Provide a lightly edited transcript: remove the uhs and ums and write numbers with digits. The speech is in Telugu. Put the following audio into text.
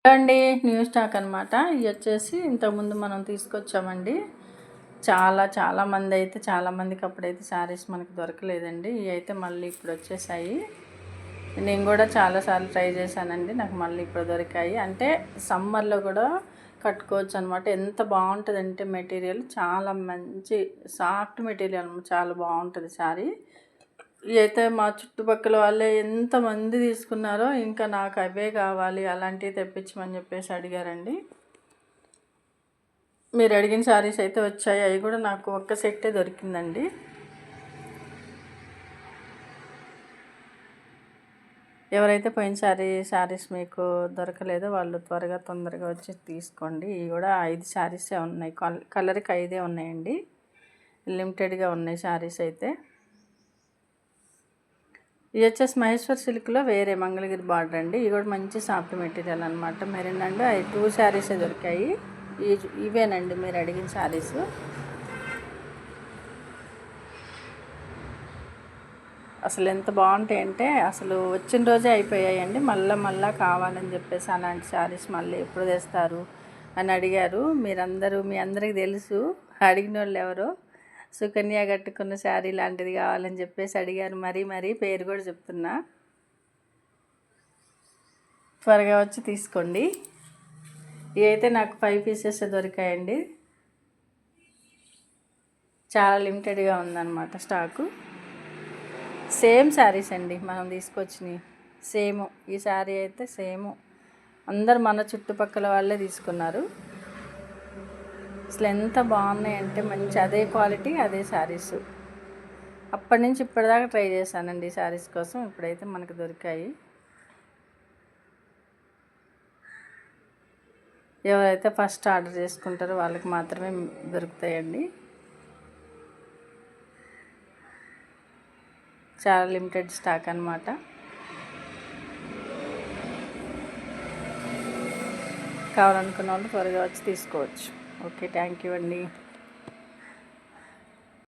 అండి న్యూ స్టాక్ అనమాట. ఇవి వచ్చేసి ఇంతకుముందు మనం తీసుకొచ్చామండి. చాలామంది అయితే చాలామందికి అప్పుడైతే శారీస్ మనకు దొరకలేదండి. ఇవి అయితే మళ్ళీ ఇప్పుడు వచ్చేసాయి. నేను కూడా చాలాసార్లు ట్రై చేశానండి. నాకు మళ్ళీ ఇప్పుడు దొరికాయి. అంటే సమ్మర్లో కూడా కట్టుకోవచ్చు అనమాట. ఎంత బాగుంటుందంటే మెటీరియల్ చాలా మంచి సాఫ్ట్ మెటీరియల్, చాలా బాగుంటుంది శారీ. ఇవైతే మా చుట్టుపక్కల వాళ్ళే ఎంతమంది తీసుకున్నారో ఇంకా నాకు అవే కావాలి, అలాంటివి తెప్పించమని చెప్పేసి అడిగారండి. మీరు అడిగిన శారీస్ అయితే వచ్చాయి. అవి కూడా నాకు ఒక్క సెట్టే దొరికిందండి. ఎవరైతే పోయిన శారీస్ మీకు దొరకలేదో వాళ్ళు తొందరగా వచ్చి తీసుకోండి. ఇవి కూడా 5 శారీసే ఉన్నాయి. కలర్కి 5 ఉన్నాయండి. లిమిటెడ్గా ఉన్నాయి శారీస్ అయితే. ఇది వచ్చేసి మహేశ్వర్ సిల్క్లో వేరే మంగళగిరి బార్డర్ అండి. ఇవి కూడా మంచి సాఫ్ట్ మెటీరియల్ అనమాట. మెరీన్ అండి. అవి 2 శారీసే దొరికాయి. ఇవేనండి మీరు అడిగిన శారీస్. అసలు ఎంత బాగుంటాయంటే అసలు వచ్చిన రోజే అయిపోయాయండి. మళ్ళా కావాలని చెప్పేసి అలాంటి శారీస్ మళ్ళీ ఎప్పుడు తెస్తారు అని అడిగారు. మీ అందరికీ తెలుసు, అడిగిన వాళ్ళు ఎవరో. సుకన్య కట్టుకున్న శారీ లాంటిది కావాలని చెప్పేసి అడిగారు. మరీ పేరు కూడా చెప్తున్నా. త్వరగా వచ్చి తీసుకోండి. ఇవైతే నాకు 5 పీసెస్ దొరికాయండి. చాలా లిమిటెడ్గా ఉందన్నమాట స్టాకు. సేమ్ శారీస్ అండి మనం తీసుకొచ్చినాయి. సేమ్ ఈ శారీ అయితే సేమ్ అందరు మన చుట్టుపక్కల వాళ్ళే తీసుకున్నారు. అసలు ఎంత బాగున్నాయంటే మంచి అదే క్వాలిటీ, అదే శారీస్. అప్పటి నుంచి ఇప్పటిదాకా ట్రై చేశానండి ఈ శారీస్ కోసం. ఇప్పుడైతే మనకు దొరికాయి. ఎవరైతే ఫస్ట్ ఆర్డర్ చేసుకుంటారో వాళ్ళకి మాత్రమే దొరుకుతాయండి. చాలా లిమిటెడ్ స్టాక్ అనమాట. కావాలనుకున్న వాళ్ళు త్వరగా వచ్చి తీసుకోవచ్చు. ఓకే, థ్యాంక్ యూ అండి.